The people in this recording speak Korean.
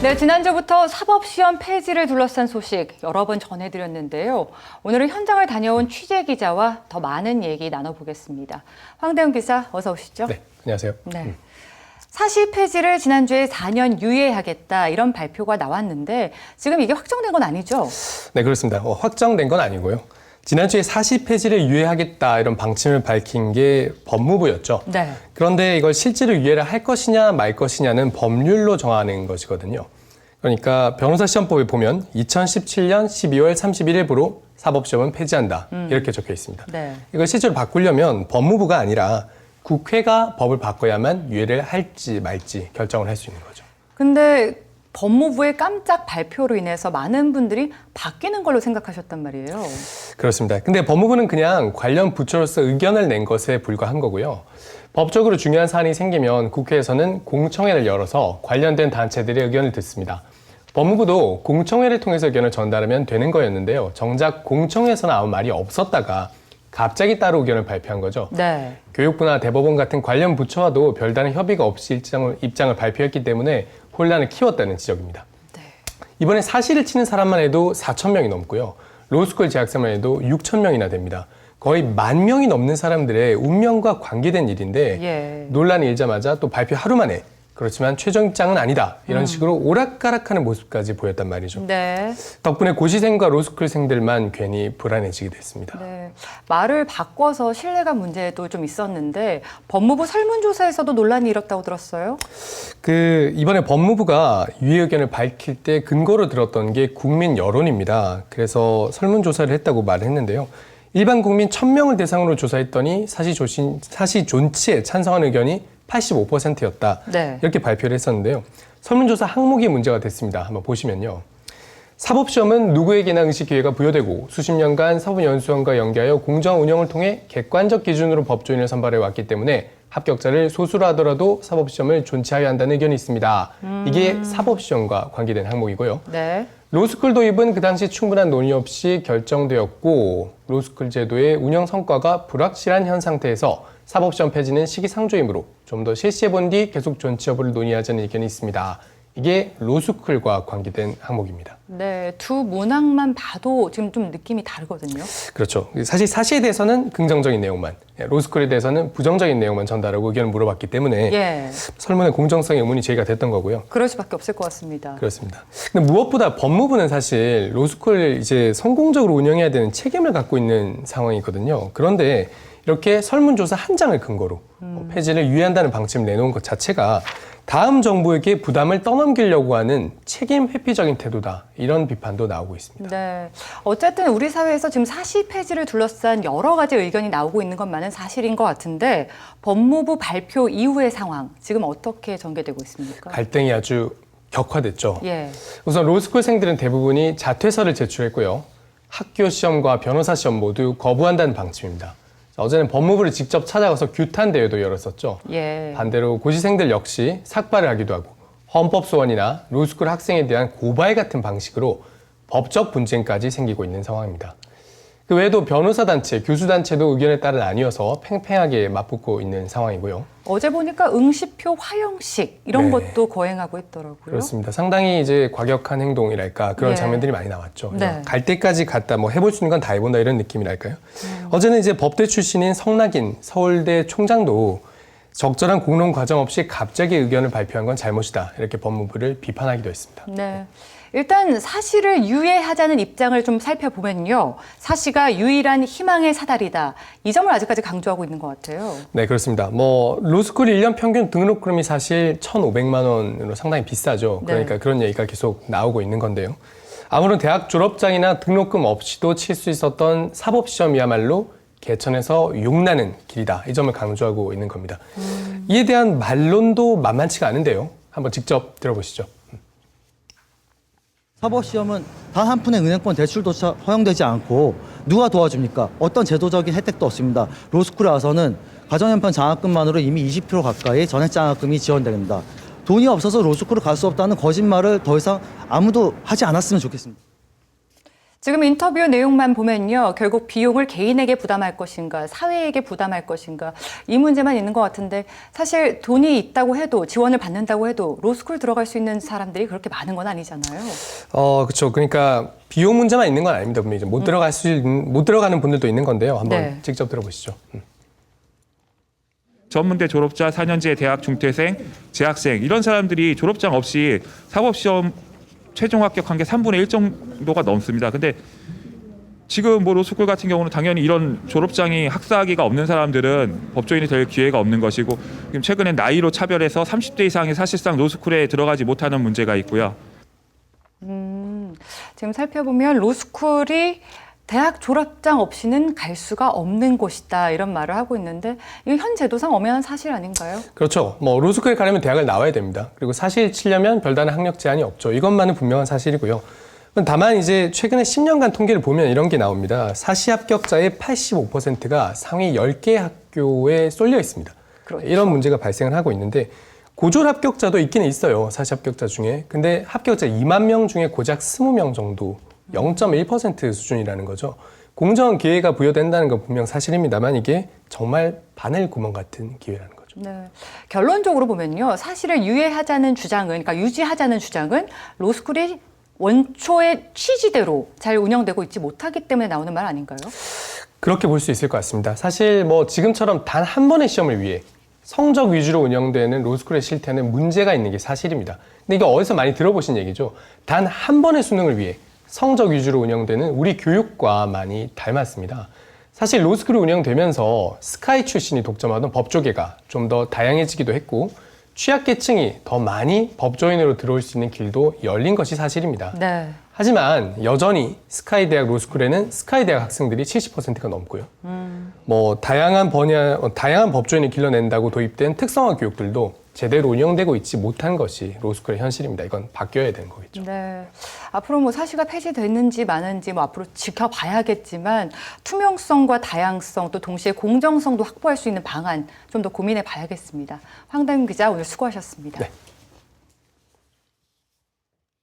네, 지난주부터 사법시험 폐지를 둘러싼 소식 여러 번 전해드렸는데요. 오늘은 현장을 다녀온 취재기자와 더 많은 얘기 나눠보겠습니다. 황대훈 기자, 어서 오시죠. 네, 안녕하세요. 네. 사시 폐지를 지난주에 4년 유예하겠다 이런 발표가 나왔는데 지금 이게 확정된 건 아니죠? 네, 그렇습니다. 확정된 건 아니고요. 지난주에 사시 폐지를 유예하겠다 이런 방침을 밝힌 게 법무부였죠. 네. 그런데 이걸 실제로 유예를 할 것이냐 말 것이냐는 법률로 정하는 것이거든요. 그러니까 변호사 시험법에 보면 2017년 12월 31일부로 사법시험은 폐지한다 이렇게 적혀 있습니다. 네. 이걸 실제로 바꾸려면 법무부가 아니라 국회가 법을 바꿔야만 유예를 할지 말지 결정을 할 수 있는 거죠. 근데 법무부의 깜짝 발표로 인해서 많은 분들이 바뀌는 걸로 생각하셨단 말이에요. 그렇습니다. 근데 법무부는 그냥 관련 부처로서 의견을 낸 것에 불과한 거고요. 법적으로 중요한 사안이 생기면 국회에서는 공청회를 열어서 관련된 단체들의 의견을 듣습니다. 법무부도 공청회를 통해서 의견을 전달하면 되는 거였는데요. 정작 공청회에서는 아무 말이 없었다가 갑자기 따로 의견을 발표한 거죠. 네. 교육부나 대법원 같은 관련 부처와도 별다른 협의가 없이 입장을 발표했기 때문에 혼란을 키웠다는 지적입니다. 네. 이번에 사시를 치는 사람만 해도 4,000명이 넘고요. 로스쿨 재학생만 해도 6,000명이나 됩니다. 거의 10,000명이 넘는 사람들의 운명과 관계된 일인데 예. 논란이 일자마자 또 발표 하루 만에 그렇지만 최종 입장은 아니다. 이런 식으로 오락가락하는 모습까지 보였단 말이죠. 네. 덕분에 고시생과 로스쿨생들만 괜히 불안해지게 됐습니다. 네. 말을 바꿔서 신뢰가 문제도 좀 있었는데 법무부 설문조사에서도 논란이 일었다고 들었어요? 이번에 법무부가 유예 의견을 밝힐 때 근거로 들었던 게 국민 여론입니다. 그래서 설문조사를 했다고 말을 했는데요. 일반 국민 1,000명을 대상으로 조사했더니 사시 존치에 찬성하는 의견이 85%였다. 네. 이렇게 발표를 했었는데요. 설문조사 항목이 문제가 됐습니다. 한번 보시면요. 사법시험은 누구에게나 응시 기회가 부여되고 수십 년간 사법연수원과 연계하여 공정한 운영을 통해 객관적 기준으로 법조인을 선발해 왔기 때문에 합격자를 소수로 하더라도 사법시험을 존치하여야 한다는 의견이 있습니다. 이게 사법시험과 관계된 항목이고요. 네. 로스쿨 도입은 그 당시 충분한 논의 없이 결정되었고 로스쿨 제도의 운영 성과가 불확실한 현 상태에서 사법시험 폐지는 시기상조이므로 좀 더 실시해본 뒤 계속 존치 여부를 논의하자는 의견이 있습니다. 이게 로스쿨과 관계된 항목입니다. 네, 두 문항만 봐도 지금 좀 느낌이 다르거든요. 그렇죠. 사실 사시에 대해서는 긍정적인 내용만, 로스쿨에 대해서는 부정적인 내용만 전달하고 의견을 물어봤기 때문에 예. 설문의 공정성 의문이 제기가 됐던 거고요. 그럴 수밖에 없을 것 같습니다. 그렇습니다. 근데 무엇보다 법무부는 사실 로스쿨을 이제 성공적으로 운영해야 되는 책임을 갖고 있는 상황이거든요. 그런데 이렇게 설문조사 한 장을 근거로 폐지를 유예한다는 방침을 내놓은 것 자체가 다음 정부에게 부담을 떠넘기려고 하는 책임 회피적인 태도다. 이런 비판도 나오고 있습니다. 네. 어쨌든 우리 사회에서 지금 사시 폐지를 둘러싼 여러 가지 의견이 나오고 있는 것만은 사실인 것 같은데 법무부 발표 이후의 상황 지금 어떻게 전개되고 있습니까? 갈등이 아주 격화됐죠. 예. 우선 로스쿨생들은 대부분이 자퇴서를 제출했고요. 학교 시험과 변호사 시험 모두 거부한다는 방침입니다. 어제는 법무부를 직접 찾아가서 규탄 대회도 열었었죠. 예. 반대로 고시생들 역시 삭발을 하기도 하고 헌법소원이나 로스쿨 학생에 대한 고발 같은 방식으로 법적 분쟁까지 생기고 있는 상황입니다. 그 외에도 변호사 단체, 교수 단체도 의견에 따라 나뉘어서 팽팽하게 맞붙고 있는 상황이고요. 어제 보니까 응시표 화형식 이런 네. 것도 거행하고 있더라고요. 그렇습니다. 상당히 이제 과격한 행동이랄까 그런 예. 장면들이 많이 나왔죠. 네. 갈 때까지 갔다 뭐 해볼 수 있는 건 다 해본다 이런 느낌이랄까요. 어제는 이제 법대 출신인 성낙인 서울대 총장도 적절한 공론 과정 없이 갑자기 의견을 발표한 건 잘못이다. 이렇게 법무부를 비판하기도 했습니다. 네. 일단 사시를 유예하자는 입장을 좀 살펴보면요. 사시가 유일한 희망의 사다리다. 이 점을 아직까지 강조하고 있는 것 같아요. 네, 그렇습니다. 로스쿨 1년 평균 등록금이 사실 1,500만 원으로 상당히 비싸죠. 그러니까 네. 그런 얘기가 계속 나오고 있는 건데요. 아무런 대학 졸업장이나 등록금 없이도 칠 수 있었던 사법시험이야말로 개천에서 용나는 길이다. 이 점을 강조하고 있는 겁니다. 이에 대한 반론도 만만치가 않은데요. 한번 직접 들어보시죠. 사법시험은 단 한 푼의 은행권 대출조차 허용되지 않고 누가 도와줍니까? 어떤 제도적인 혜택도 없습니다. 로스쿨에 와서는 가정형편 장학금만으로 이미 20% 가까이 전액장학금이 지원됩니다. 돈이 없어서 로스쿨을 갈 수 없다는 거짓말을 더 이상 아무도 하지 않았으면 좋겠습니다. 지금 인터뷰 내용만 보면요. 결국 비용을 개인에게 부담할 것인가, 사회에게 부담할 것인가, 이 문제만 있는 것 같은데 사실 돈이 있다고 해도, 지원을 받는다고 해도 로스쿨 들어갈 수 있는 사람들이 그렇게 많은 건 아니잖아요. 그렇죠. 그러니까 비용 문제만 있는 건 아닙니다. 분명히 못 들어가는 분들도 있는 건데요. 한번 네. 직접 들어보시죠. 전문대 졸업자, 4년제 대학 중퇴생, 재학생 이런 사람들이 졸업장 없이 사법시험 최종 합격한 게 3분의 1 정도가 넘습니다. 근데 지금 뭐 로스쿨 같은 경우는 당연히 이런 졸업장이 학사학위가 없는 사람들은 법조인이 될 기회가 없는 것이고, 지금 최근에 나이로 차별해서 30대 이상이 사실상 로스쿨에 들어가지 못하는 문제가 있고요. 지금 살펴보면 로스쿨이 대학 졸업장 없이는 갈 수가 없는 곳이다 이런 말을 하고 있는데 이거 현 제도상 엄연한 사실 아닌가요? 그렇죠. 뭐 로스쿨에 가려면 대학을 나와야 됩니다. 그리고 사실 치려면 별다른 학력 제한이 없죠. 이것만은 분명한 사실이고요. 다만 이제 최근에 10년간 통계를 보면 이런 게 나옵니다. 사시 합격자의 85%가 상위 10개 학교에 쏠려 있습니다. 그렇죠. 이런 문제가 발생을 하고 있는데 고졸 합격자도 있기는 있어요. 사시 합격자 중에. 근데 합격자 2만 명 중에 고작 20명 정도, 0.1% 수준이라는 거죠. 공정한 기회가 부여된다는 건 분명 사실입니다만 이게 정말 바늘 구멍 같은 기회라는 거죠. 네. 결론적으로 보면요. 사실을 유지하자는 주장은 로스쿨이 원초의 취지대로 잘 운영되고 있지 못하기 때문에 나오는 말 아닌가요? 그렇게 볼 수 있을 것 같습니다. 사실 뭐 지금처럼 단 한 번의 시험을 위해 성적 위주로 운영되는 로스쿨의 실태는 문제가 있는 게 사실입니다. 근데 이거 어디서 많이 들어보신 얘기죠. 단 한 번의 수능을 위해 성적 위주로 운영되는 우리 교육과 많이 닮았습니다. 사실 로스쿨이 운영되면서 스카이 출신이 독점하던 법조계가 좀 더 다양해지기도 했고 취약계층이 더 많이 법조인으로 들어올 수 있는 길도 열린 것이 사실입니다. 네. 하지만 여전히 스카이 대학 로스쿨에는 스카이 대학 학생들이 70%가 넘고요. 뭐 다양한 법조인을 길러낸다고 도입된 특성화 교육들도 제대로 운영되고 있지 못한 것이 로스쿨의 현실입니다. 이건 바뀌어야 되는 거겠죠. 네. 앞으로 뭐 사시가 폐지됐는지 마는지 뭐 앞으로 지켜봐야겠지만 투명성과 다양성 또 동시에 공정성도 확보할 수 있는 방안 좀 더 고민해 봐야겠습니다. 황다윤 기자 오늘 수고하셨습니다. 네.